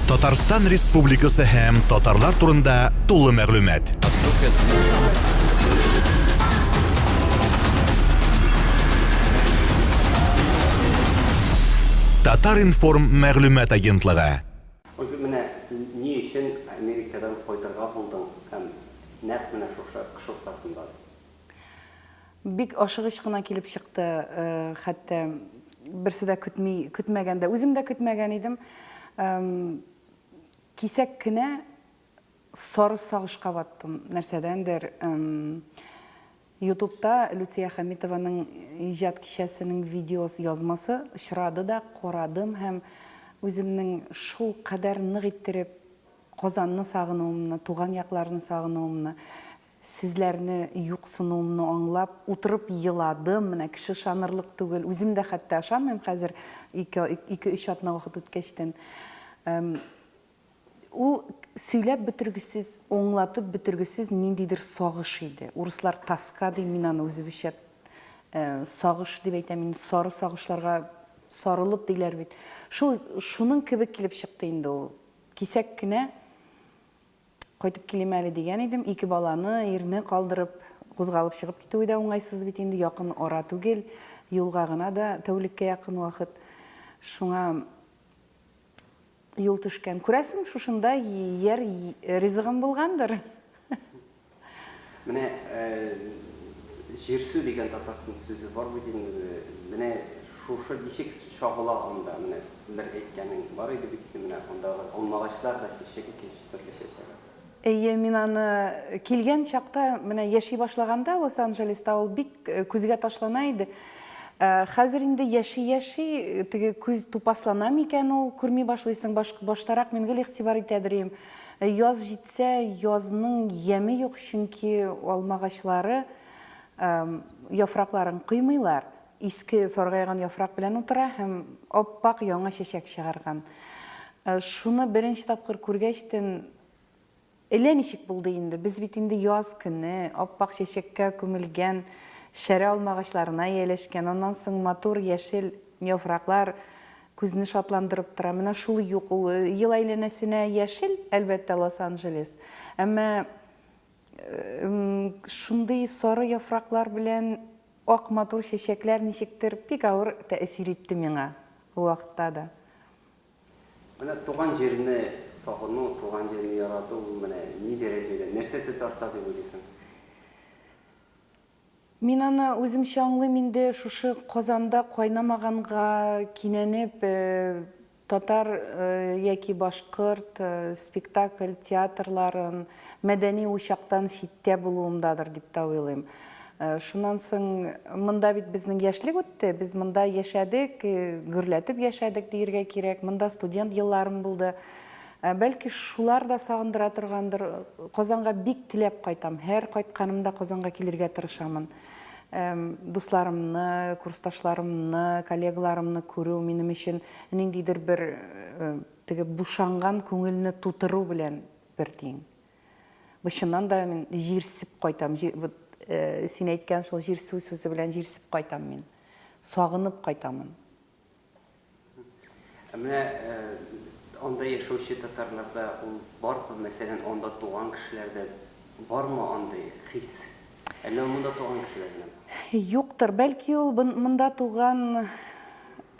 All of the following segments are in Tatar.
Татарстан Республикасы һәм татарлар турында тулы мәгълүмат. Татар информ мәгълүмат агентлыгы. Менә син ни өчен Америкадан кайтырга булдың һәм нәкъ менә шушы кыш уртасында? Бик ашыгыч кына килеп чыкты, хәтта берсе дә көтмәгәндә, үзем дә көтмәгән идем. Кисәк кенә сары сагышка баттым. Нәрсәдәндер YouTube'та Люция Хамитованың иҗат кичәсенең видеосы язмасы очрады да карадым һәм үземнең шул кадәр нык иттереп Казанны сагынуымны, туган якларны сагынуымны, сезләрне юксынуымны аңлап, утырып еладым. Менә кеше шанырлык түгел. Үзем дә хәтта ышанмыйм хәзер 2-3 атна вакыт үткәчтән. Ул сөйләп бетергесез, аңлатып бетергесез ниндидер сагыш иде. Урыслар таска ди, мин аны үзебезчә сагыш дип әйтәм, сары сагышларга сарылып диләр бит. Шуның кебек килеп чыкты инде ул. Кисәк кенә кайтып килим әле дигән идем, 2 баланы, ирне калдырып, кузгалып чыгып китү дә уңайсыз бит инде, якын ара түгел, юлга гына да тәүлеккә якын вакыт. Шуңа юл төшкән. Күрәсең, шушында яр ризыгым булгандыр. Менә җирсү дигән татарстан сүзе бар бит инде. Менә шушы ничек шагыла анда, менә бер әйткәнең бар иде бит, менә андагы алмагачлар да чәчәк төрле чәчәк. Мин аны килгән чакта, менә яши башлаганда Лос-Анджелеста ул бик күзгә ташлана иде. Хәзер инде яши, теге күз тупаслана микән ул, күрми башлыйсың, баштарак мин гел игътибар итәдерим. Яз җитсә, язның яме юк, чөнки алмагачлары яфракларын кыймыйлар. Иске саргайган яфрак белән утыра һәм оппак яңа чәчәк чыгарган. Шуны беренче тапкыр күргәчтен әллә ничек булды инде. Без бит инде яз көне оппак чәчәккә күмелгән шәрә алмагачларына ияләшкән, аннан соң матур яшел яфраклар күзне шатландырып тора. Менә шул юк, ул ел әйләнәсенә яшел, әлбәттә Лос-Анджелес. Әмма шундый сары яфраклар белән ак матур чәчәкләр ничектер бик авыр тәэсир итте миңа ул вакытта да. Менә туган җирне сагыну, туган җирне ярату, менә ни дәрәҗәдә, нәрсәсе тарта дип уйлыйсың? Мин аны үземчә аңлыйм инде, шушы Казанда кайнамаганга кинәнеп, татар яки башкорт спектакль театрларын, мәдәни учактан читтә булуымдадыр дип та уйлыйм. Шуннан соң монда бит безнең яшьлек үтте, без монда яшәдек, гөрләтеп яшәдек диергә кирәк. Монда студент елларым булды. Бәлки шулар да сагындыра торгандыр. Казанга бик теләп кайтам. Һәр кайтканымда Казанга килергә тырышамын. Дусларымны, курсташларымны, коллегаларымны күрү минем өчен ниндидер бер теге бушанган күңелне тутыру белән бер тиң. Бушыннан да мин җирсеп кайтам. Син әйткән шул җирсү сүзе белән җирсеп кайтам мин. Сагынып кайтамын. Менә анда яшәүче татарларда ул бармы, мәсәлән, анда туган кешеләрдә бармы андый хис? Әллә монда туган кешеләрдә? Юктыр, бәлки ул монда туган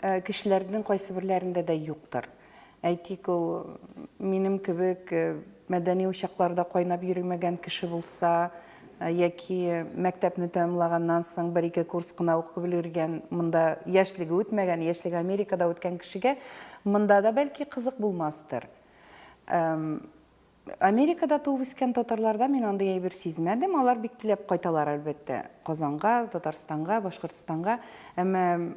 кешеләрнең кайсы берләрендә дә юктыр. Әйтик, ул минем кебек мәдәни учакларда кайнап йөрмәгән кеше булса, яки мәктәпне тәмамлаганнан соң 1-2 курс кына укып өлгергән, монда яшьлеге үтмәгән, яшьлеге Америкада үткән кешегә монда да бәлки кызык булмастыр. Америкада туып үскән татарларда мин андый әйбер сизмәдем. Алар бик теләп кайталар әлбәттә Казанга, Татарстанга, Башкортстанга. Әмма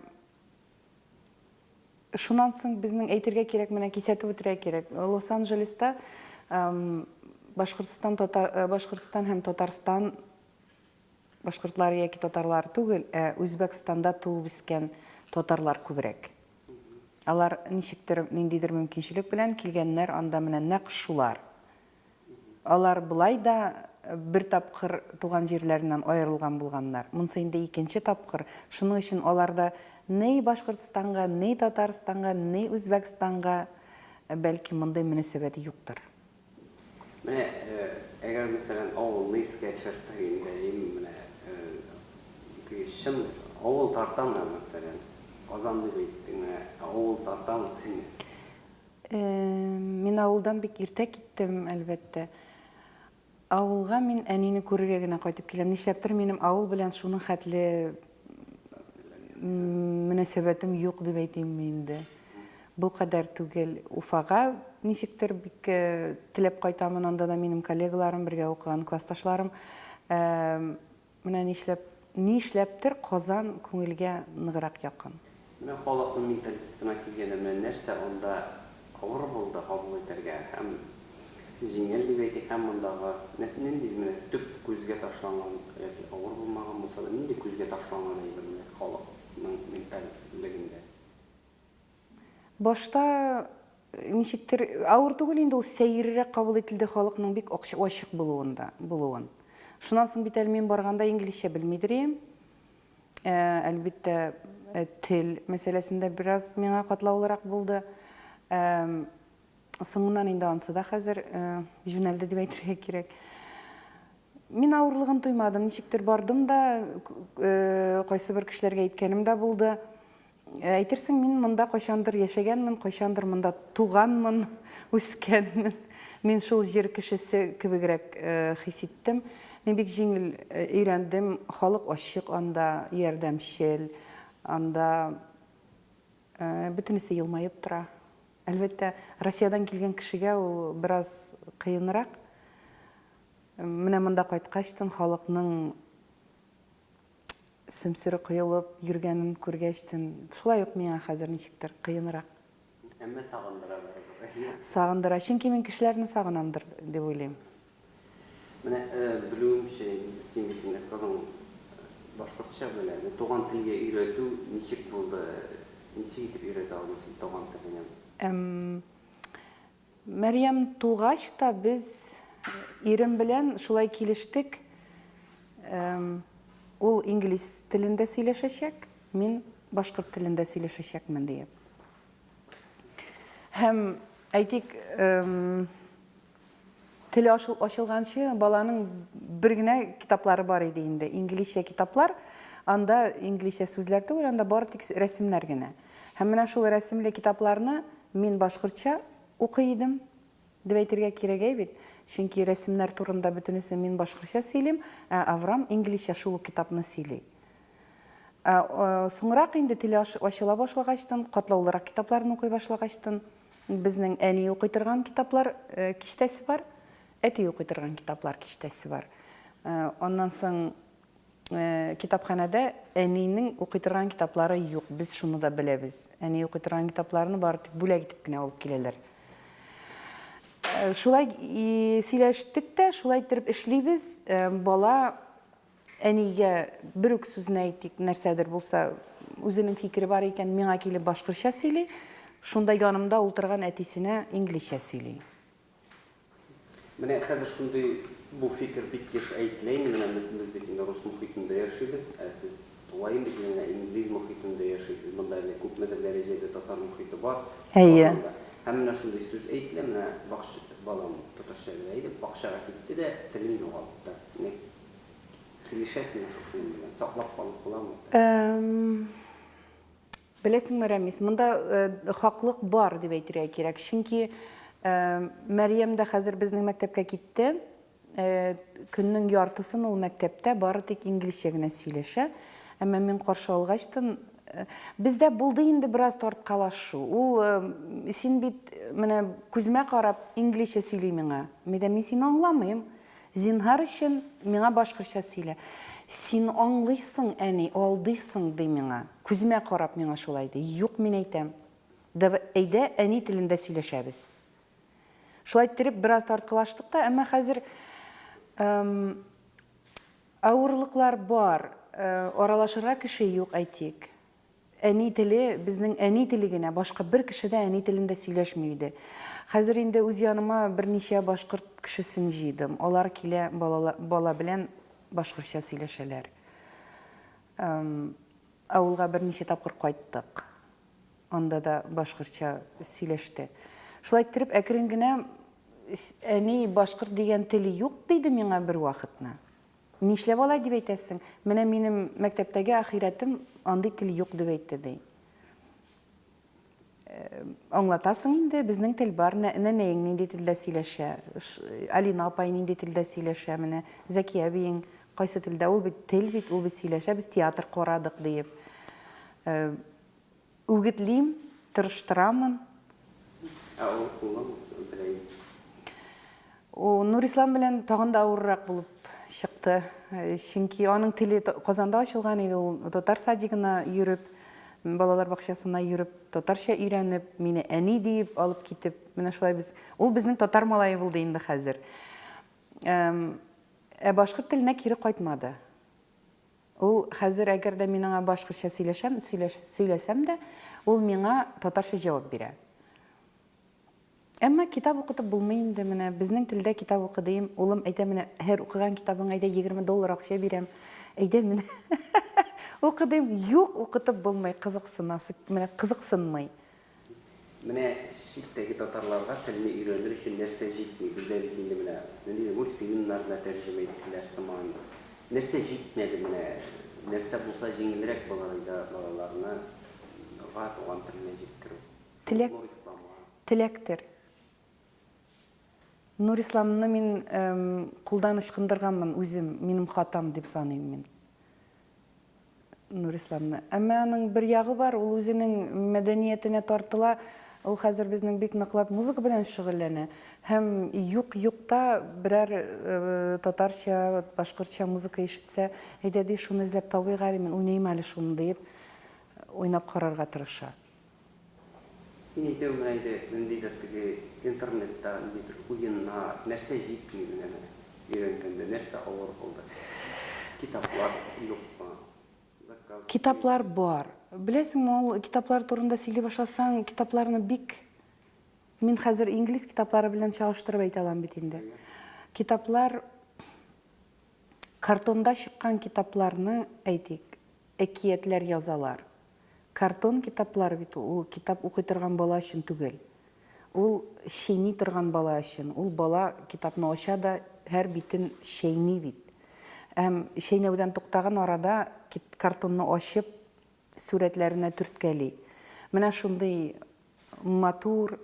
шуннан соң безнең әйтергә кирәк, менә кисәтеп үтәргә кирәк. Лос-Анджелеста Башкортстан һәм Татарстан башкортлары яки татарлар түгел, Үзбәкстанда туып үскән татарлар күбрәк. Алар ничектер ниндидер мөмкинчелек белән килгәннәр, анда менә нәкъ шулар. Алар булай да бер тапкыр туган җирләреннән аерылган булганнар. Монсы инде 2нче тапкыр. Шуның өчен аларда ни Башкортстанга, ни Татарстанга, ни Үзбәкстанга бәлки мондай мөнәсәбәт юктыр. Менә әгәр мәсәлән авылны искә төшерсәк инде, менә шым авыл тартамы мәсәлән, Казан дип әйттең, авыл тартамы сине. Мин авылдан бик иртә киттем, әлбәттә. Авылга мин әнине күрергә генә кайтып киләм. Нишләптер минем авыл белән шуның хәтле мөнәсәбәтем юк дип әйтим инде. Бу кадәр түгел. Уфага ничектер бик теләп кайтамын, анда да минем коллегаларым, бергә укыган классташларым. Менә нишләптер Казан күңелгә ныграк якын. Менә халыкның менталитетына килгәндә, менә нәрсә анда авыр булды кабул итәргә һәм җиңел дип әйтик, һәм мондагы нинди менә төп күзгә ташланган яки авыр булмаган булса да, нинди күзгә ташланган әйберләр халыкның менталитетендә. Башта ничектер авыр түгел инде, ул сәеррәк кабул ителде халыкның бик ачык булуын. Шуннан соң бит мин барганда инглизчә белмидер. Әлбәттә тел мәсьәләсендә бераз миңа катлаулырак булды. Соңыннан инде ансы да хәзер жөнәлде дип әйтергә кирәк. Мин авырлыгын тоймадым, ничектер бардым да, кайсы бер кешеләргә әйткәнем дә булды. Әйтерсең, мин монда кайчандыр яшәгәнмен, кайчандыр монда туганмын, үскәнмен. Мин шул җир кешесе кебегрәк хис иттем. Мин бик җиңел өйрәндем, халык ачык анда, ярдәмчел, анда бөтенесе елмаеп тора. Әлбәттә, Россиядан килгән кешегә ул бераз кыенрак. Менә монда кайткачтан халыкның сөмсүре кыелып йөргәнен күргәчтен, шулай ук миңа хәзер ничектер кыенрак. Әмма сагындыра бер. Сагындыра, чөнки мин кешеләрне сагынамдыр дип уйлыйм. Менә белүемчә, син бит инде Казан башкортча белә, туган телгә өйрәтү ничек булды? Ничек итеп өйрәтә алдың туган телне? Мәрьям тугач та без ирем белән шулай килештек. Ул инглиз телендә сөйләшәчәк, мин башкорт телендә сөйләшәчәкмен диеп. Һәм әйтик, теле ачылганчы баланың бер генә китаплары бар иде инде, инглизчә китаплар, анда инглизчә сүзләр түгел, анда бары тик рәсемнәр генә. Һәм менә шул рәсемле китапларны мин башкортча укый идем дип әйтергә кирәк бит. Чөнки рәсемнәр турында бөтенесе мин башкортча сөйлим, Аврам инглизчә шул китапны сөйли. Соңрак инде теле ачыла башлагачтан, катлаулырак китапларны укый башлагачтан, безнең әни укый торган китаплар киштәсе бар, әти укый торган китаплар киштәсе бар. Аннан соң китапханәдә әнинең укый торган китаплары юк, без шуны да беләбез. Әни укый торган китапларны бары тик бүләк итеп кенә алып киләләр. Шулай сөйләштек тә, шулай итеп эшлибез. Бала әнигә бер үк сүзне әйтик, нәрсәдер булса, үзенең фикере бар икән, миңа килеп башкортча сөйли, шунда янымда утырган әтисенә инглизчә сөйли. Менә хәзер шундый бу фикер бик еш әйтелә, менә без бит инде рус мөхитендә яшибез, сез тулай инде инглиз мөхитендә яшисез, монда әле күпмедер дәрәҗәдә татар мөхите бар. Әйе. Һәм менә шундый сүз әйтелә, менә балам татарча белә, бакчага китте дә телен югалтты. Килешәсезме шуның белән, саклап калып буламы? Беләсеңме, Рамис, монда хаклык бар дип әйтергә кирәк, чөнки Мәрьям дә хәзер безнең мәктәпкә китте. Көннең яртысын ул мәктәптә бары тик инглизчә генә сөйләшә. Әмма мин каршы алгачтан бездә булды инде бераз тарткалашу. Ул син бит менә күзмә карап инглизчә сөйли миңа. Мин сине аңламыйм. Зинһар өчен миңа башкортча сөйлә. Син аңлыйсың, әни, алдыйсың ди миңа. Күзмә карап миңа шулай ди. Юк, мин әйтәм. Әйдә, әни телендә сөйләшәбез. Шулай итеп бераз тарткалаштык та, әмма хәзер авырлыклар бар. Аралашырга кеше юк, әйтик. Әни теле, безнең әни теле генә, башка бер кеше дә әни телендә сөйләшми иде. Хәзер инде үз яныма берничә башкорт кешесен җыйдым. Алар килә, бала белән башкортча сөйләшәләр. Авылга берничә тапкыр кайттык. Анда да башкортча сөйләште. Шулай иттереп әкрен генә әни башкорт дигән теле юк диде миңа бер вакытны. Нишләп алай дип әйтәсең? Менә минем мәктәптәге ахиратым андый тел юк дип әйтте ди. Аңлатасың инде, безнең тел бар, нәнәең нинди телдә сөйләшә, Алина апай нинди телдә сөйләшә, менә Зәки әбиең кайсы телдә, ул бит тел бит, ул бит сөйләшә, без театр карадык диеп. Үгетлим, тырыштырамын. Ул кулын беләй. Нурислам белән тагын да авыррак булып чыкты. Чөнки аның теле Казанда ачылган иде, ул татар садигына йөреп, балалар бакчасына йөреп, татарча өйрәнеп, мине әни дип алып китеп, менә шулай ул безнең татар малае булды инде хәзер. Башкорт теленә кире кайтмады. Ул хәзер әгәр дә мин аңа башкортча сөйләсәм дә, ул миңа татарча җавап бирә. Әмма китап укытып булмый инде, менә безнең телдә китап укыдым, улым әйтә, менә һәр укыган китабың әйдә $20 акча бирәм. Әйдә менә укыдым, юк, укытып булмый, кызыксынасы, менә кызыксынмый. Менә читтәге татарларга телне өйрәнер өчен нәрсә җитми, бездә бит инде менә мультфильмнарда тәрҗемә иттеләр сыман. Нәрсә җитмәде менә, нәрсә булса җиңелрәк булыр иде балаларны туган теленә җиткерү. Теләктер. Нурисламны мин кулдан ычкындырганмын үзем, минем хатам дип саныйм мин. Нурисламны. Әмма аның бер ягы бар, ул үзенең мәдәниятенә тартыла, ул хәзер безнең бик ныклап музыка белән шөгыльләнә. Һәм юк-юкта берәр татарча, башкортча музыка ишетсә, әйдә ди шуны эзләп табыйк әле, мин уйныйм әле шуны дип, уйнап карарга тырыша. Мин әйтәм менә инде ниндидер теге интернетта ниндидер уеннар, нәрсә җитми менә өйрәнгәндә, нәрсә авыр булды. Китаплар юкмы? Заказ. Китаплар бар. Беләсеңме, ул китаплар турында сөйли башласаң, китапларны бик мин хәзер инглиз китаплары белән чагыштырып әйтә алам бит инде. Китаплар картонда чыккан китапларны әйтик, әкиятләр язалар. Картон китаплар бит, ул китап укый торган бала өчен түгел. Ул шейни торган бала өчен. Ул бала китапны ача да һәр битен шейни бит. Шейнәүдән туктаган арада картонны ачып сүрәтләренә төрткәли. Менә шундый матур,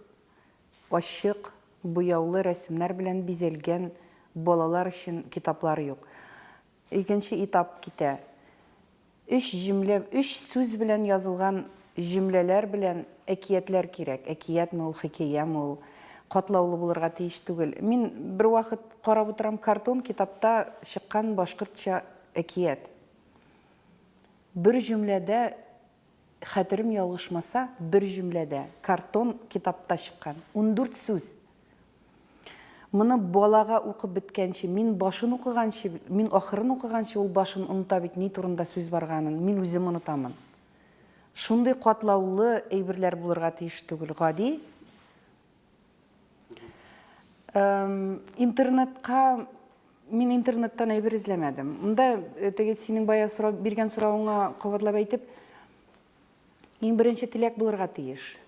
ачык, буяулы рәсемнәр белән бизәлгән балалар өчен китаплар юк. Икенче этап китә. 3 сүз белән язылган җөмләләр белән әкиятләр кирәк. Әкиятме ул, хикәяме ул, катлаулы булырга тиеш түгел. Мин бер вакыт карап утырам, картон китапта чыккан башкортча әкият. Бер җөмләдә, хәтерем ялгышмаса, бер җөмләдә картон китапта чыккан 14 сүз. Моны балага укып биткәнче, мин башын укыганчы, мин ахырын укыганчы, ул башын оныта бит, ни турында сүз барганын, мин үзем онытамын. Шундый катлаулы әйберләр булырга тиеш түгел, гади. Интернетка, мин интернеттан әйбер эзләмәдем. Монда теге синең бая биргән соравыңа кабатлап әйтеп, иң беренче теләк булырга тиеш.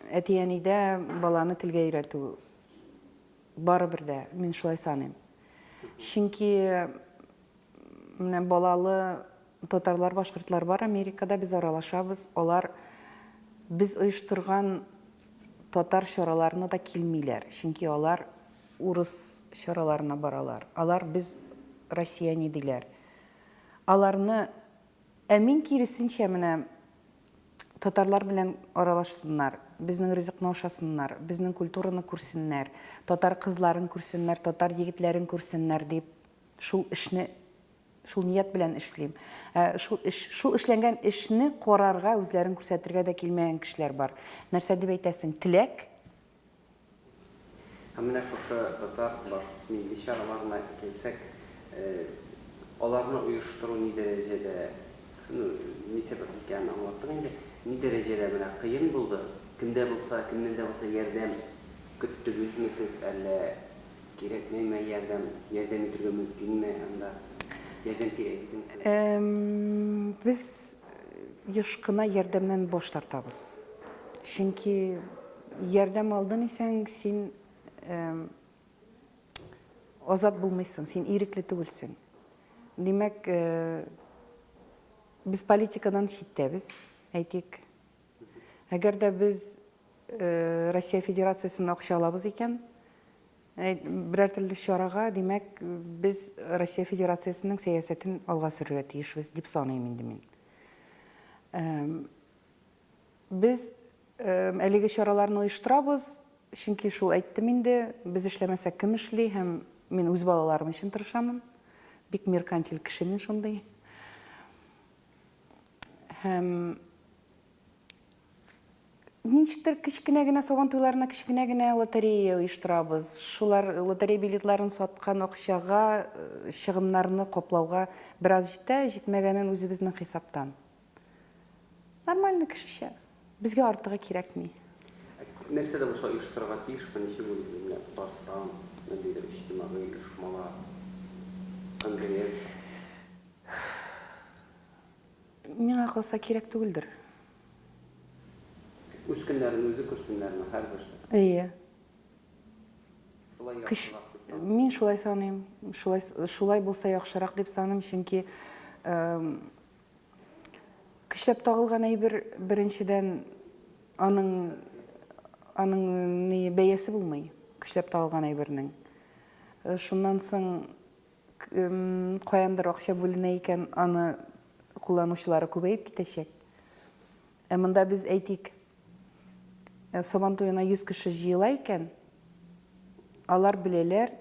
Әти-әнидә баланы телгә өйрәтү. Барыбер дә, мин шулай саныйм. Чөнки менә балалы татарлар, башкортлар бар Америкада, без аралашабыз, алар без оештырган татар чараларына да килмиләр. Чөнки алар урыс чараларына баралар. Алар без россияне диләр. Аларны мин киресенчә менә татарлар белән аралашсыннар, безнең ризыкны ашасыннар, безнең культураны күрсеннәр, татар кызларын күрсеннәр, татар егетләрен күрсеннәр дип, шул ният белән эшлим. Шул эшләнгән эшне карарга, үзләрен күрсәтергә дә килмәгән кешеләр бар. Нәрсә дип әйтәсең? Теләк? Менә шушы татар милли чараларына килсәк, аларны оештыру ни дәрәҗәдә, ни сәбәп икәнен аңлаттың инде. Ни дәрәҗәдә менә кыен булды? Кемдә булса, кемнән дә булса ярдәм көттегезме сез, әллә кирәкмәме ярдәм итәргә мөмкинме анда? Ярдәм кирәк идеме? Без еш кына ярдәмнән баш тартабыз. Чөнки ярдәм алдың исәң, син азат булмыйсың, син ирекле түгелсең. Димәк, без политикадан читтәбез, әйтик. Әгәр дә без Россия Федерациясына акча алабыз икән, берәр төрле чарага, димәк, без Россия Федерациясының сәясәтен алга сөрергә тиешбез дип саныйм инде мин. Без әлеге чараларны оештырабыз, чөнки шул әйттем инде, без эшләмәсәк кем эшли, һәм мин үз балаларым өчен тырышамын. Бик меркантил кеше мин шундый. Һәм ничектер кичкенә генә Сабан туйларына кичкенә генә лотерея оештырабыз. Шулар лотерея билетларын саткан акчага чыгымнарны каплауга бераз җитә, җитмәгәнен үзебезнең хисаптан. Нормальный кешечә. Безгә артыгы кирәкми. Нәрсәдә булса оештырырга тиеш, ничек уйлыйсыз? Менә Татарстан, ниндидер иҗтимагый оешмалар, конгресс. Миңа калса кирәк түгелдер. Үз көннәрен үзе күрсеннәрме һәрберсе? Әйе. Шулай Кеш, яхшырак дип саныйм. мин шулай саныйм. Шулай булса яхшырак дип саныйм, чөнки көчләп тагылган әйбер беренчедән аның бәясе булмый. Көчләп тагылган әйбернең. Шуннан соң каяндыр акча бүленә икән, аны кулланучылары күбәеп китәчәк. Монда без әйтик, Сабан туена 100 кеше җыела икән, алар беләләр,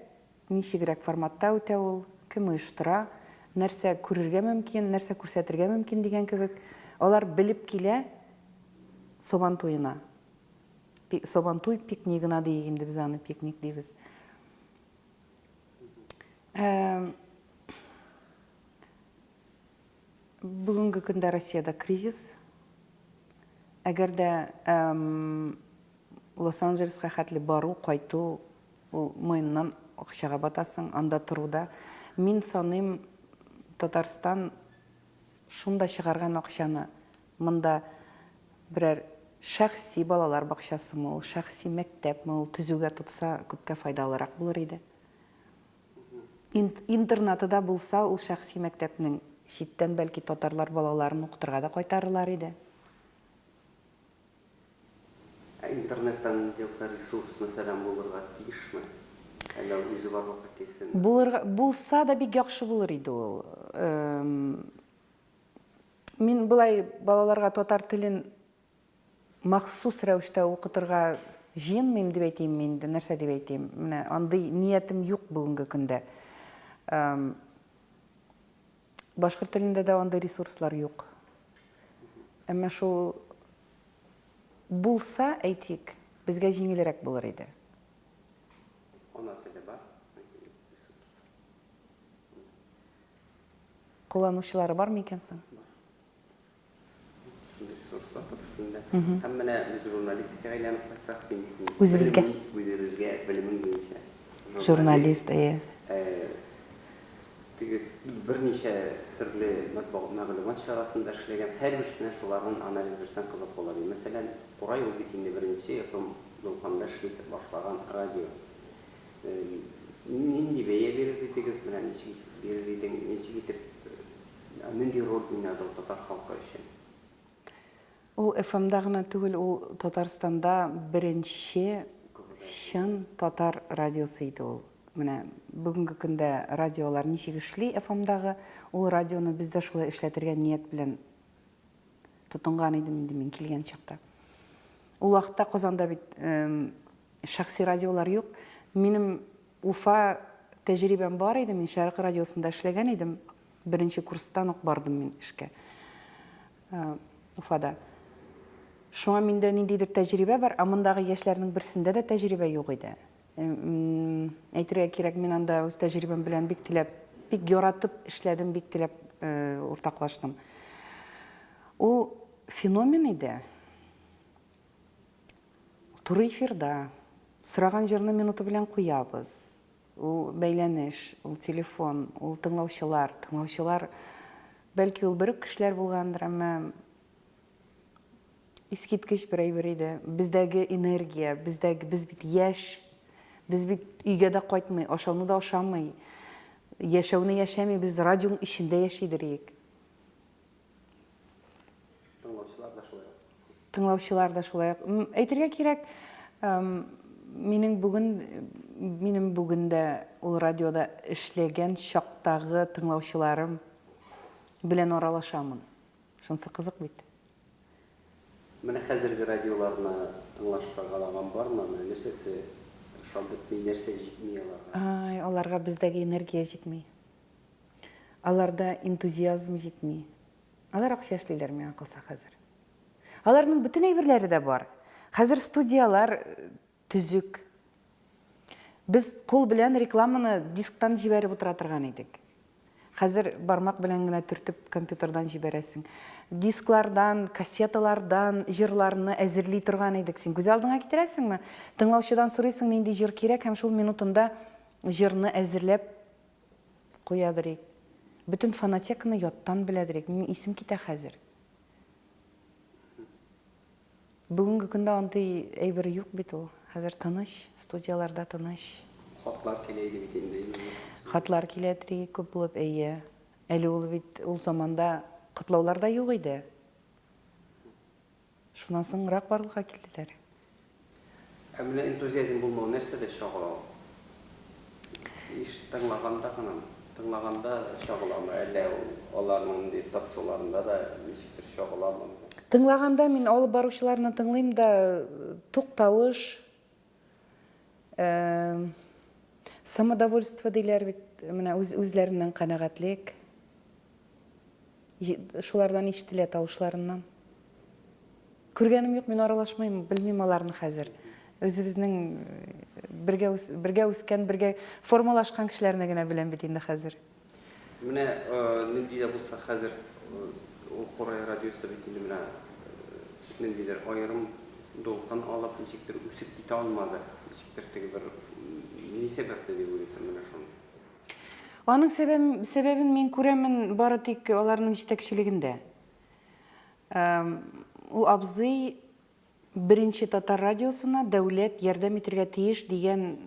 ничегрәк форматта үтә ул, кем оештыра, нәрсә күрергә мөмкин, нәрсә күрсәтергә мөмкин дигән кебек, алар белеп килә Сабан туена. Сабан туй пикнигына дигәндә без аны пикник дибез. Бүгенге көндә Россиядә кризис. Әгәр дә Лос-Анджелеска хәтле бару, кайту, ул муеннан акчага батасың, анда туруда. Мин саныйм, Татарстан шунда чыгарган акчаны монда берәр шәхси балалар бакчасымы, ул шәхси мәктәпме, ул төзүгә тотса күпкә файдалырак булыр иде. Интернатыда булса, ул шәхси мәктәпнең читтән бәлки татарлар балаларын укытырга да кайтарырлар иде. Интернеттан юкса ресурс мәсәлән булырга тиешме? Әллә үзе барлыкка килсен? Булса да бик яхшы булыр иде ул. Мин булай балаларга татар телен махсус рәвештә укытырга җыенмыйм дип әйтим инде, нәрсә дип әйтим. Менә андый ниятем юк бүгенге көндә. Башкорт телендә дә андый ресурслар юк. Әмма шул булса, әйтик, безгә җиңелрәк булыр иде. Ана теле бар. Кулланучылары бар микән соң? Ресурслар тотында. Һәм менә без журналистикага әйләнеп кайтсак, син Үзебезгә белемең буенча. Журналист, Теге берничә төрле мәгълүмат чарасында эшләгән, һәрберсенә шуларның анализ берсән кызык була. Мәсәлән, Курай ул бит инде беренче FM Дулканда эшли башлаган радио. Нинди бәя бирер идегез менә, ничек бирер идең, ничек итеп, нинди роль уйнады ул татар халкы өчен? Ул FM-да гына түгел, ул Татарстанда беренче чын татар радиосы иде ул. Менә бүгенге көндә радиолар ничек эшли FM-дагы, ул радионы бездә шулай эшләтергә ният белән тотынган идем инде мин килгән чакта. Ул вакытта Казанда бит шәхси радиолар юк. Минем Уфа тәҗрибәм бар иде, мин Шәрык радиосында эшләгән идем. Беренче курстан ук бардым мин эшкә. Уфада. Шуңа миндә ниндидер тәҗрибә бар, ә мондагы яшьләрнең берсендә дә тәҗрибә юк иде. Әйтергә кирәк, мин анда үз тәҗрибәм белән бик яратып эшләдем, бик теләп уртаклаштым. Ул феномен иде. Туры эфирда сораган җырны минуты белән куябыз. Ул бәйләнеш, ул телефон, ул тыңлаучылар, бәлки ул бер кешеләр булгандыр, әмма искиткіш бір әйбірейді. Біздегі энергия, біз бит яш, біз бит үйге да қайтмай, ошауны да ошамай, яшауны яшамай, біз радионың ішінде яшайдырек. Тыңлаушылар да шулай. Әйтергә кирәк, минем бүген дә ул радиода эшләгән чактагы тыңлаучыларым белән аралашамын. Шунысы кызык бит. Менә хәзерге радиоларны тыңлаштыргалаган бармы? Нәрсәсе шул бетми, нәрсә җитми аларга? Аларга бездәге энергия җитми. Аларда энтузиазм җитми. Алар акча эшлиләр миңа калса хәзер. Аларның бүтән әйберләре дә бар. Хәзер студиялар түзүк. Без кул белән рекламаны дисктан җибәреп утыра торган идек. Хәзер бармак белән генә төртеп компьютердан җибәрәсең. Дисклардан, кассеталардан җырларны әзерли торган идек. Син күз алдыңа китерәсеңме? Тыңлаучыдан сорыйсың, нинди җыр кирәк, һәм шул минутында җырны әзерләп куядыр. Бүтән фонотеканы яттан беләдер. Минем исем китә хәзер. Бүгенге көндә андый әйбер юк бит ул. Хәзер тыныч, студияларда тыныч. Хатлар киләйди бит инде. Хатлар киләтри күп булып, әйе. Әле ул бит ул заманда котлаулар да юк иде. Шуннан соңрак барлыкка килделәр. Менә энтузиазм булмау нәрсәдә шагыла? Иш тыңлаганда шагыламы? Әллә аларның дип тапшыруларында да ничектер шагыламы? Тыңлаганда мин алып баручыларны тыңлыйм да туктавыш, самодовольство диләр бит, менә үзләреннән канәгатьлек. Шулардан ишетелә тавышларыннан. Күргәнем юк, мин аралашмыйм, белмим аларны хәзер. Үзебезнең бергә үскән, бергә формалашкан кешеләрне генә беләм бит инде хәзер. Менә нинди дә булса хәзер ул Курай радиосы бит инде менә ниндидер аерым дулкын алып ничектер үсеп китә алмады. Ничектер теге бер ни сәбәпле дип уйлыйсың менә шуны? Аның сәбәбен мин күрәмен бары тик аларның җитәкчелегендә. Ул абзый беренче татар радиосына дәүләт ярдәм итәргә тиеш дигән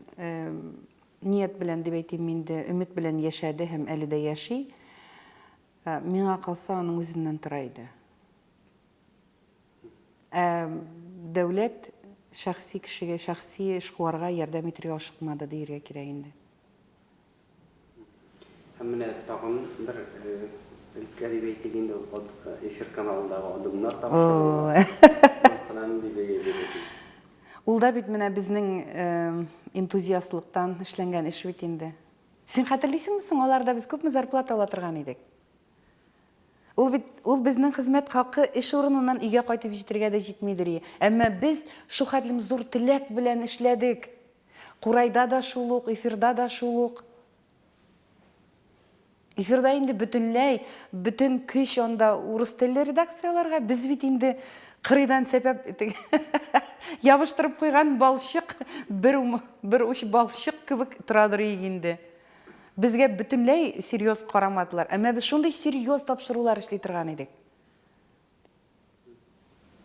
ният белән дип әйтим инде, өмет белән яшәде һәм әле дә яши. Миңа калса аның үзеннән тора иде. Дәүләт шәхси кешегә, шәхси эшкуарга ярдәм итәргә ашыкмады дияргә кирәк инде. Һәм менә тагын бер өлкә дип әйтелгәндә ул эфир каналындагы адымнар тапшырылды. Ул да бит менә безнең энтузиастлыктан эшләнгән эш бит инде. Син хәтерлисеңме соң, аларда без күпме зарплата ала торган идек? Ул безнең хезмәт хакы эш урыныннан өйгә кайтып җитәргә дә җитмидер. Әмма без шу хәтлем зур теләк белән эшләдек. Курайда да шул ук, эфирда да шул ук. Эфирда инде бүтән көч анда урыс телле редакцияларга, без бит инде кырыйдан сәбәп ябыштырып куйган балчык, бер уч балчык кебек торадыр инде. Безгә бүтәнләй серьез карамадылар. Әмма без шундый серьез тапшырулар эшли торган идек.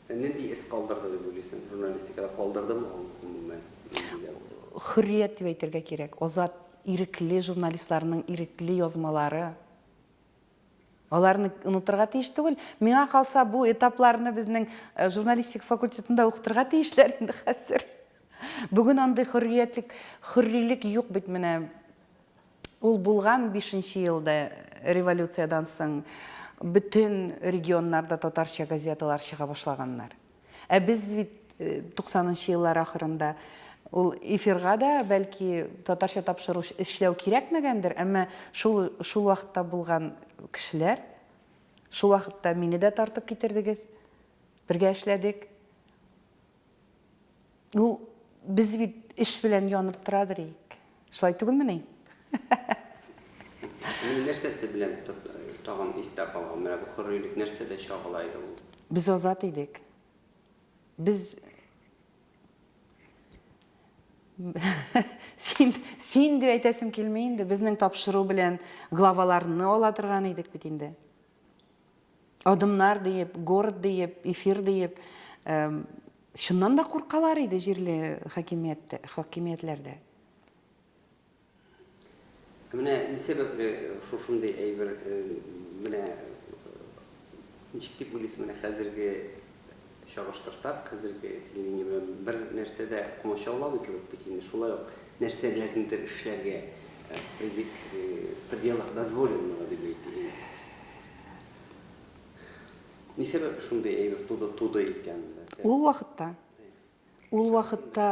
Нинди эс калдырды дип уйлыйсың? Журналистикада калдырдымы ул? Хөррият дип әйтергә кирәк. Азат, ирекле журналистларның ирекле язмалары. Аларны унутырга тиеш түгел. Миңа калса бу этапларны безнең журналистик факультетында укытырга тиешләр инде хәзер. Бүген андый хөррилек юк бит менә. Ул булган 5нче елда революциядан соң бүтән регионнарда татарча газеталар чыга башлаганнар. Без бит 90нчы еллар ахырында ул эфирга да бәлки татарча тапшыру эшләү кирәкмәгәндер, әмма шул вакытта булган кешеләр, шул вакытта мине дә тартып китердегез, бергә эшләдек. Ул без бит эш белән янып торадыр ик. Шулай түгелме? Нәрсәсе белән тагын истә калган, менә бу хөррилек нәрсәдә чагыла иде ул? Без азат идек. Без син дип әйтәсем килми инде, безнең тапшыру белән главаларны ала торган идек бит инде. Адымнар диеп, город диеп, эфир диеп, Шыннан да куркалар иде җирле хакимиятләрдә. Менә ни сәбәпле шушындый әйбер менә ничек дип уйлыйсыз, менә хәзерге чагыштырсак, хәзерге телевидение бер нәрсәдә комачаулау кебек бит инде, шулай ук нәрсәләрнеңдер эшләргә в пределах дозволенного дип әйтик. Ни сәбәпле шундый әйбер туды икән? Ул вакытта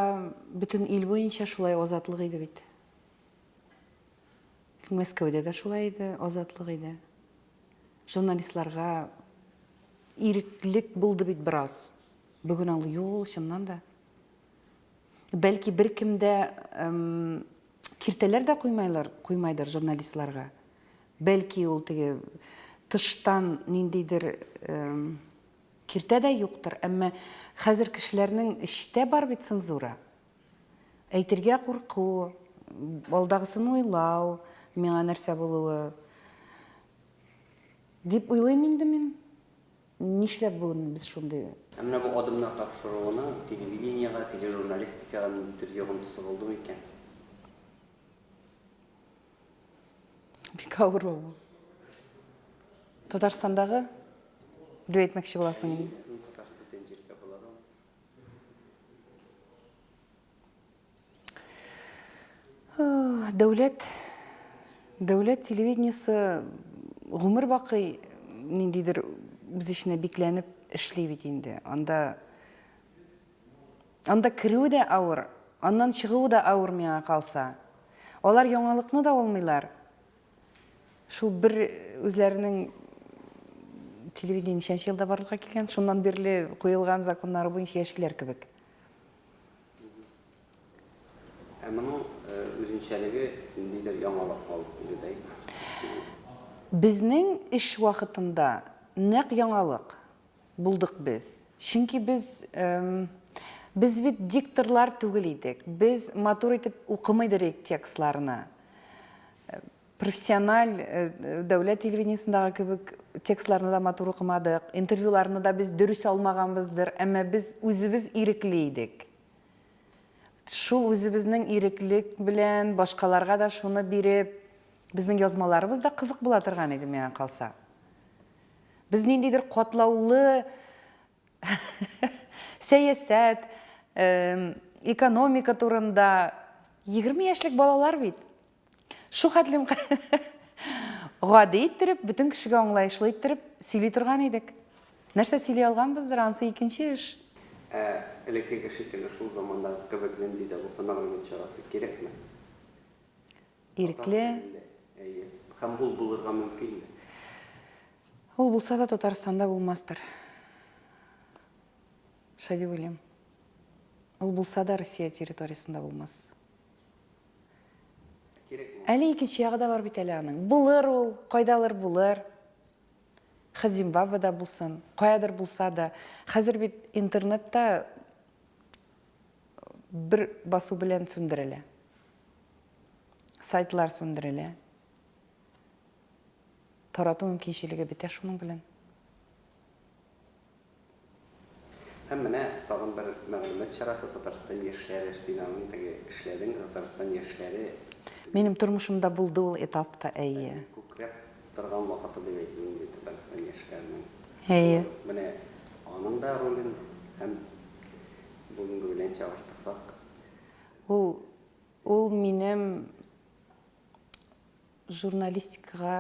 бөтен ил буенча шулай азатлык иде бит. Мәскәүдә дә шулай иде, азатлык иде. Журналистларга иреклек булды бит бераз. Бүген ул юк, чыннан да. Бәлки беркемдә киртәләр дә куймайдыр журналистларга. Бәлки ул теге тыштан ниндидер киртә дә юктыр, әмма хәзер кешеләрнең эчтә бар бит цензура. Әйтергә курку, алдагысын уйлау, миңа нәрсә булуы дип уйлыйм инде мин. Нишләп бүген без шундый? Менә бу адымнар тапшыруына телевидениега, тележурналистикага ниндидер йогынтысы булдымы икән? Бик авыр бу. Татарстандагы дип әйтмәкче буласың инде. Дәүләт телевидениесе гомер бакый ниндидер үз эшенә бикләнеп эшли бит инде. Анда керү дә авыр, аннан чыгу да авыр миңа калса. Алар яңалыкны да алмыйлар. Шул бер үзләренең телевидение ничәнче елда барлыкка килгән, шуннан бирле куелган законнары буенча яшиләр кебек. Моның үзенчәлеге ниндидер яңалык алып килүдәй. Безнең эш вакытында нәкъ яңалык булдык без. Чөнки без бит дикторлар түгел идек. Без матур итеп укымыйдык текстларны. Профессиональ дәүләт телевидениесендәге кебек текстларны да матур укымадык, интервьюларны да без дөрес алмаганбыздыр, әмма без үзебез ирекле идек. Шул үзебезнең иреклек белән башкаларга да шуны биреп, безнең язмаларыбыз да кызык була торган иде миңа калса. Без ниндидер катлаулы сәясәт, экономика турында 20 яшьлек балалар бит. Шу хәтлем гади иттереп, бүтән кешегә аңлаешлы иттереп сөйли торган идек. Нәрсә сөйли алганбыздыр, анысы икенче эш. Элеккеге шикелле шул заманда кебек ниндидер булса мәгълүмат чарасы кирәкме? Ирекле. Һәм бул булырга мөмкинме? Ул булса да Татарстанда булмастыр. Шәди уйлыйм. Ул булса да Россия территориясында булмас. Әле икенче ягы да бар бит әле аның. Булыр ул, кайдалыр булыр. Зимбабведа булсын, каядыр булса да. Хәзер бит интернетта бер басу белән сүндерелә. Сайтлар сүндерелә. Тарату мөмкинчелеге бетә шуның белән. Һәм менә тагын бер мәгълүмат чарасы Татарстан яшьләре синамын теге эшләдең, Татарстан яшьләре. Минем тормышымда булды ул этапта, әйе. Күкрәп торган вакыты дип әйтим инде Татарстан яшьләренең. Әйе. Менә аның да ролен һәм бүгенге белән чагыштырсак. Ул минем журналистикага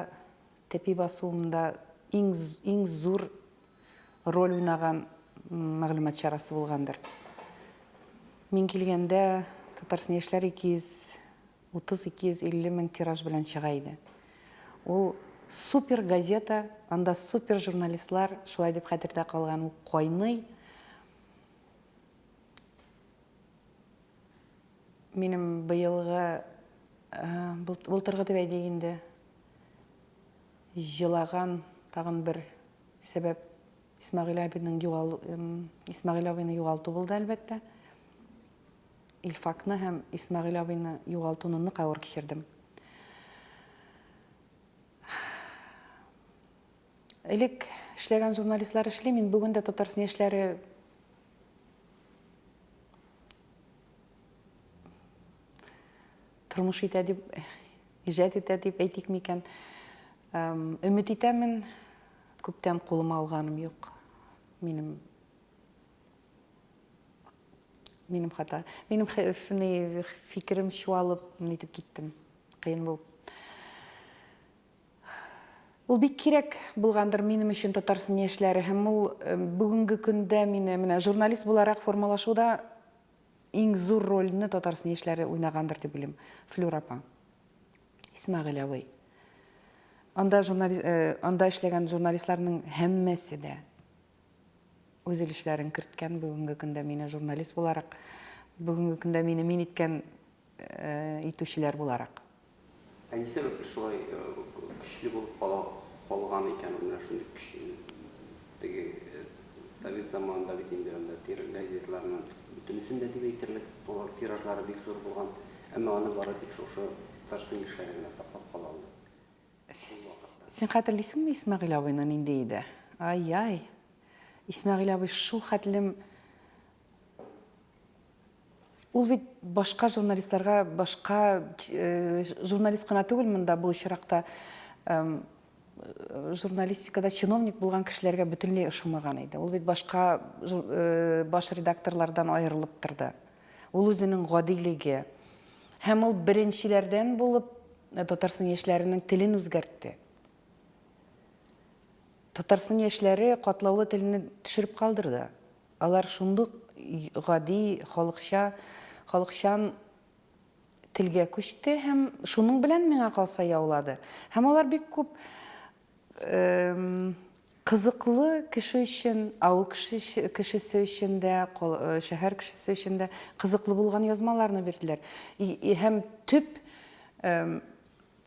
тәпи басуымда иң зур роль уйнаган мәгълүмат чарасы булгандыр. Мин килгәндә Татарстан яшьләре 230-250 мең тираж белән чыга иде. Ул супер газета, анда супер журналистлар, шулай дип хәтердә калган, ул кайный. Минем быелгы былтыргы дип әйтик инде җылаган тагын бер сәбәп Исмәгыйль абыйны югалту булды, әлбәттә. Илфакны һәм Исмәгыйль абыйны югалтуны нык авыр кичердем. Элек эшләгән журналистлар эшли, мин бүген дә Татарстан яшьләре тормыш итә дип, иҗат итә дип әйтик микән. Өмет итәмен, күптән кулыма алганым юк. Минем хата. Минем фикерем чуалып, нитеп киттем. Кыен булып. Ул бик кирәк булгандыр минем өчен Татарстан яшьләре һәм ул бүгенге көндә менә журналист буларак формалашуда иң зур рольне Татарстан яшьләре уйнагандыр дип белим. Флюр апа. Исмәгыйль абый. Анда эшләгән журналистларның һәммәсе дә үз өлешләрен керткән бүгенге көндә мине журналист буларак, бүгенге көндә мине мин иткән итүчеләр буларак. Ә ни сәбәпле шулай көчле булып калган икән менә шундый көчле теге совет заманында бит инде анда газетларның бөтенесендә дип әйтерлек булар тиражлары бик зур булган, әмма аны бары тик шушы Татарстан яшьләренә саклап кала алды. Син хәтерлисеңме Исмәгыйль абыйны нинди иде? Ай-ай. Исмәгыйль абый шул хәтлем ул бит башка журналистларга, башка журналист кына түгел монда бу очракта журналистикада чиновник булган кешеләргә бөтенләй ошамаган иде. Ул бит башка баш редакторлардан аерылып торды. Ул үзенең гадилеге һәм ул беренчеләрдән булып Татарстан яшьләренең телен үзгәртте. Татарстан яшьләре катлаулы телне төшереп калдырды. Алар шундук гади халыкчан телгә күчте һәм шуның белән миңа калса яулады. Һәм алар бик күп кызыклы кеше өчен, авыл кешесе өчен дә, шәһәр кешесе өчен дә кызыклы булган язмаларны бирделәр. Һәм төп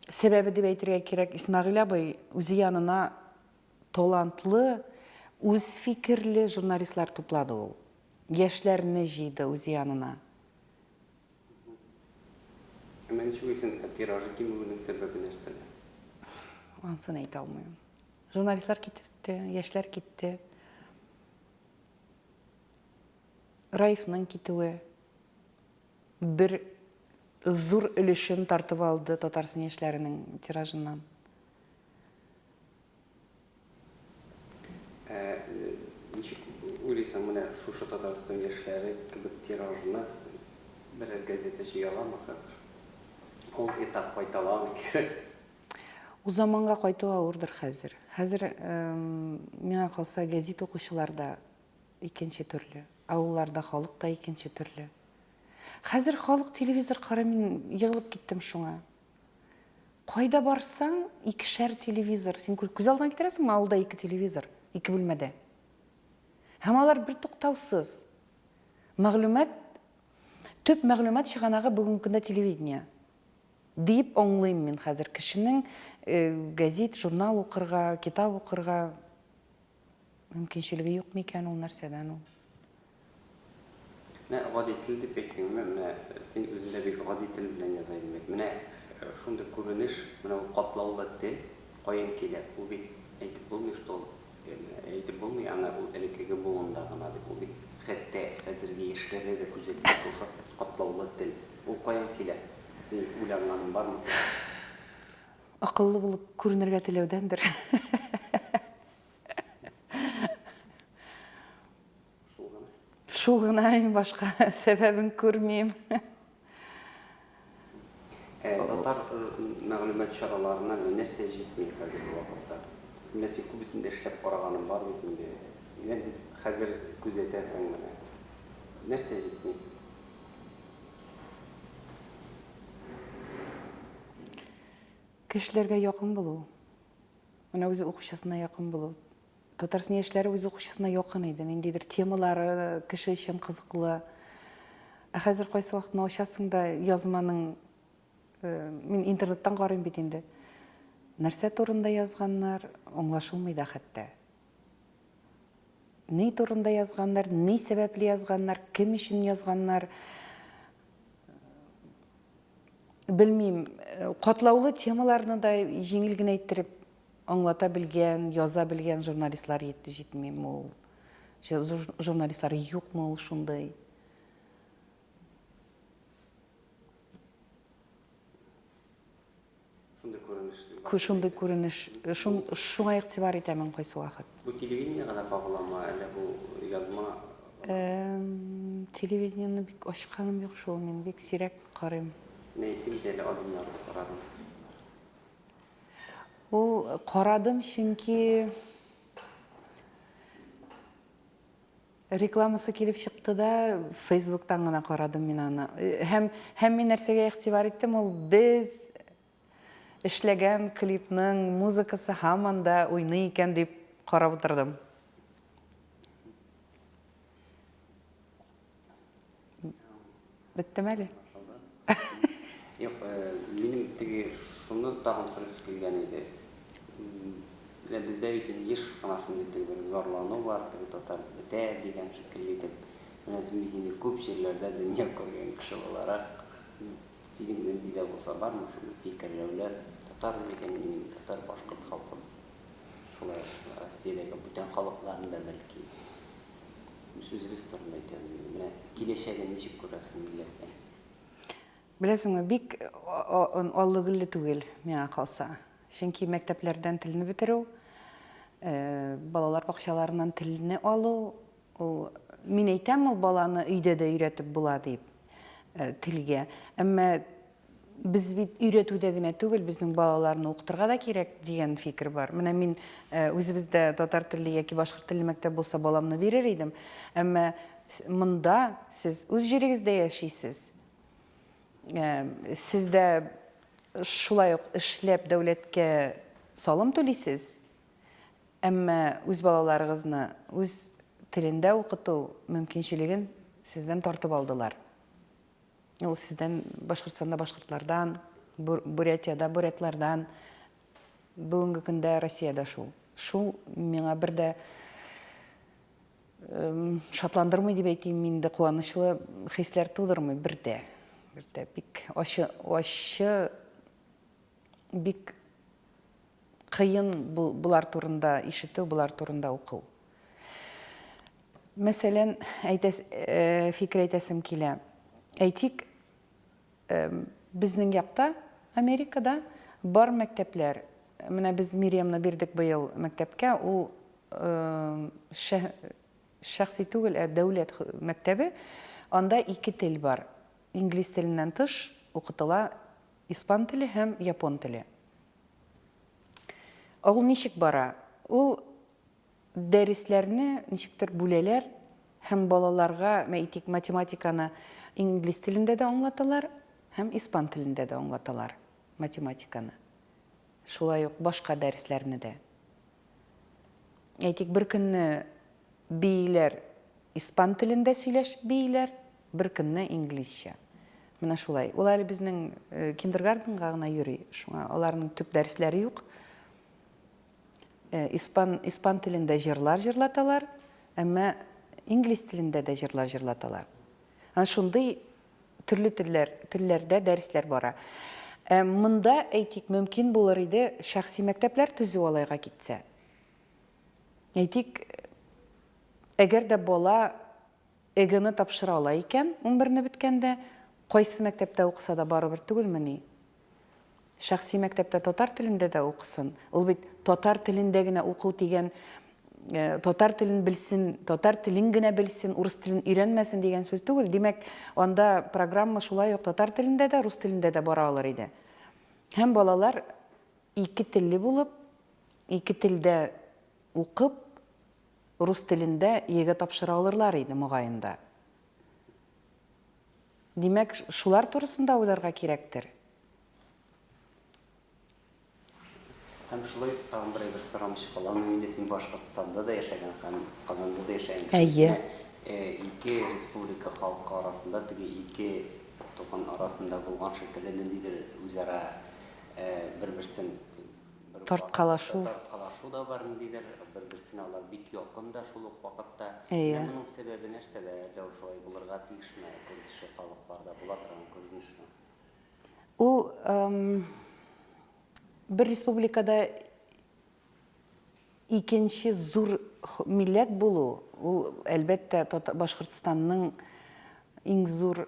сәбәбе дип әйтергә кирәк, Исмәгыйль абый үзе янына талантлы, үз фикерле журналистлар туплады ул. Яшьләрне җыйды үзе янына. Мен чуйсен тиражы кимүнең сәбәбе нәрсәдә? Ансын әйтә алмыйм. Журналистлар китте, яшьләр китте. Раифның китүе бер зур өлешен тартып алды Татарстан яшьләренең тиражыннан. Ничек уйлыйсың, менә шушы Татарстан яшьләре кебек тиражны бер газета җыя аламы хәзер? Ул этап кайталамы кирәк? Ул заманга кайту авырдыр хәзер. Хәзер миңа калса газет укучыларда икенче төрле, авылларда халык та икенче төрле. Хәзер халык телевизор карый, мин егылып киттем шуңа. Кайда барсаң, икешәр телевизор. Син күз алдына китерәсеңме, авылда 2 телевизор, 2 бүлмәдә. Һәм алар бер туктаусыз. Мәгълүмат, төп мәгълүмат чыганагы бүгенге көндә телевидение. Дип аңлыйм мин хәзер кешенең газет, журнал укырга, китап укырга мөмкинчелеге юк микән ул нәрсәдән ул? Менә гади тел дип әйттеңме, менә син үзендә бик гади тел белән яза идең. Менә шундый күренеш, менә ул катлаулы тел каян килә? Ул бит әйтеп булмый, что әйтеп булмый, аны ул элеккеге буында гына дип. Ул бит хәтта хәзерге яшьләрдә дә күзәтелә шушы катлаулы тел. Ул каян килә? Син уйлаганың бармы? Акыллы булып күренергә теләүдәндер. Шул гына, башка сәбәбен күрмим. Татар мәгълүмат чараларына нәрсә җитми хәзерге вакытта? Менә син күбесендә эшләп караганың бар бит инде. Менә хәзер күзәтәсең менә. Нәрсә җитми? Кешеләргә якын булу. Менә үзе укучысына якын булу. Татарстан яшьләре үзе укучысына якын иде. Ниндидер темалары кеше өчен кызыклы. Ә хәзер кайсы вакытны ачасың да язманың, мин интернеттан карыйм бит инде. Нәрсә турында язганнар, аңлашылмый да хәтта. Ни турында язганнар, ни сәбәпле язганнар, кем өчен язганнар? Белмим, катлаулы темаларны да җиңел генә әйттереп аңлата белгән, яза белгән журналистлар җитмим ул. Журналистлар юкмы ул шундай? Шундай күренеш. Шундай күренеш, шуңа игътибар итәмен кайсы вакыт. Бу телевидениегә дә баглама, әле бу язма Телевидениены бик ачканым юк шул, мин бик сирәк карыйм. нәйтим дәле адымнарда карадым. Ул карадым, чөнки рекламасы килеп чыкты да, Facebook'тан гына карадым мин аны. Һәм мин нәрсәгә игътибар иттем, ул без эшләгән клипның музыкасы һаман да уйный икән дип карап утырдым. Беттеме әле? Юк, минем теге шуны тагын сорыш килгән иде. Бездә бит еш кына шундый бер зарлану бар, татар бетә дигән шикелле итеп. Менә бит инде күп җирләрдә дөнья күргән кеше буларак, синең дидә булса бармы шундый фикерләр, татар микән, татар башкорт халкы. Шулай Россиядәге бүтән халыкларында бәлки сүзебез турында әйтәм. Менә киләчәгә ничек күрәсең милләттән? Беләсеңме, бик аллыгылы түгел миңа калса. Чөнки мәктәпләрдән телне бетерү, балалар бакчаларыннан телне алу, ул мин әйтәм, ул баланы өйдә дә өйрәтеп була дип телгә. Әмма без бит өйрәтүдә генә түгел, безнең балаларны укытырга да кирәк дигән фикер бар. Менә мин үзебездә татар теле яки башкорт теле мәктәп булса баламны бирер идем. Әмма монда сез үз җирегездә яшисез. Сез дә шулай ук эшләп дәүләткә салым түлисез. Әмма үз балаларыгызны үз телендә укыту мөмкинчелеген сездән тартып алдылар. Ул сездән Башкортстанда башкортлардан, Бурятиядә бурятлардан, бүгенге көндә Россиядә шул. Шул миңа бер дә шатландырмый дип әйтим, миндә куанычлы хисләр тудырмый бер дә. Бик ачы, бик кыен булар турында ишетү, булар турында уку. Мәсәлән, фикер әйтәсем килә. Әйтик, безнең якта, Америкада бар мәктәпләр. Менә без Мириамны бирдек быел мәктәпкә, ул шәхси түгел, дәүләт мәктәбе. Анда 2 тел бар. Инглиз теленнән тыш укытыла испан теле һәм япон теле. Ул ничек бара? Ул дәресләрне ничектер бүләләр һәм балаларга әйтик математиканы инглиз телендә дә аңлаталар һәм испан телендә дә аңлаталар математиканы. Шулай ук башка дәресләрне дә. Әйтик, бер көнне бийләр испан телендә сөйләшеп бийләр, бер көнне инглизчә. Менә шулай. Ул әле безнең киндергарденга гына йөри. Шуңа аларның төп дәресләре юк. Испан телендә җырлар җырлаталар, әмма инглиз телендә дә җырлар җырлаталар. Шундый төрле телләрдә дәресләр бара. Монда әйтик, мөмкин булыр иде шәхси мәктәпләр төзү алайга китсә. Әйтик, әгәр дә бала эгене тапшыра ала икән, 11-не беткәндә, кайсы мәктәптә укыса да барыбер түгелмени? Шәхси мәктәптә татар телендә дә укысын. Ул бит татар телендә генә уку дигән, татар телен белсен, татар телен генә белсен, урыс телен өйрәнмәсен дигән сүз түгел. Димәк, анда программа шулай ук татар телендә дә, рус телендә дә бара алыр иде. Һәм балалар 2 телле булып, 2 телдә укып, рус телендә егә тапшыра алырлар иде мугаенда. Димәк, шулар турысында уйларга кирәктер. Һәм шулай тагын бер сорамчы калам, инде син Башкортстанда да яшәгән һәм Казанда да яшәгән. Әйе. 2 республика халкы арасында, теге 2 туган арасында булган шикелле ниндидер үзара бер-берсен Тарткалашу да бар, ниндидер бер-берсенә алар бик якын да шул ук вакытта. Әйе. Моның сәбәбе нәрсәдә? Шулай булырга тиешме? Күрше халыкларда була торган күренешме? Ул бер республикада икенче зур милләт булу, ул әлбәттә Башкортстанның иң зур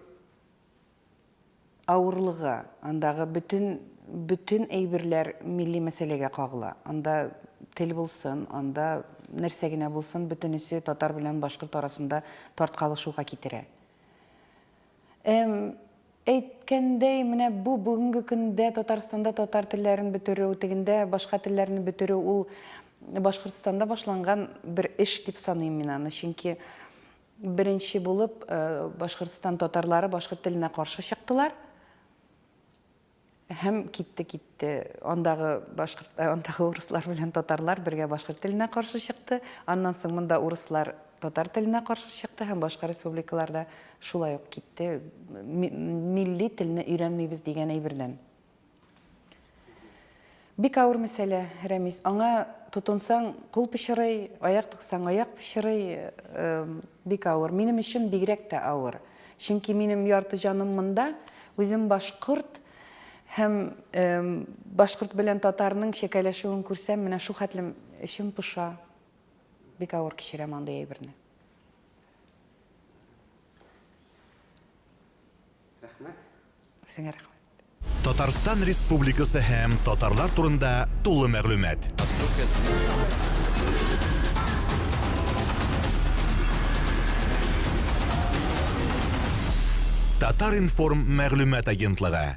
авырлыгы, андагы бүтән бүтін әйберләр милли мәсьәләгә кагыла. Анда тел булсын, анда нәрсә генә булсын, бөтенесе татар белән башкорт арасында тарткалышуга китерә. Әйткәндәй, менә бу бүгенге көндә Татарстанда татар телләрен бетерү, тегендә башка телләрне бетерү, ул Башкортстанда башланган бер эш дип саныйм мин аны. Чөнки беренче булып Башкортстан татарлары башкорт теленә каршы чыктылар. Һәм китте. Андагы урыслар белән татарлар бергә башкорт теленә каршы чыкты. Аннан соң монда урыслар татар теленә каршы чыкты һәм башка республикаларда шулай ук китте. Милли телне өйрәнмибез дигән әйбердән. Бик авыр мәсьәлә, Рәмис. Аңа тотынсаң кул пешерей, аяк тыксаң аяк пешерей, бик авыр. Минем өчен бигрәк тә авыр. Чөнки минем ярты җаным монда, үзем башкорт һәм башкорт белән татарның шәкәләшүен күрсәм, менә шу хәтлем эчем пыша. Бик авыр кичерәм андый әйберне. Рәхмәт. Сиңа рәхмәт. Татарстан Республикасы һәм татарлар турында тулы мәгълүмат. Татар информ мәгълүмат агентлыгы.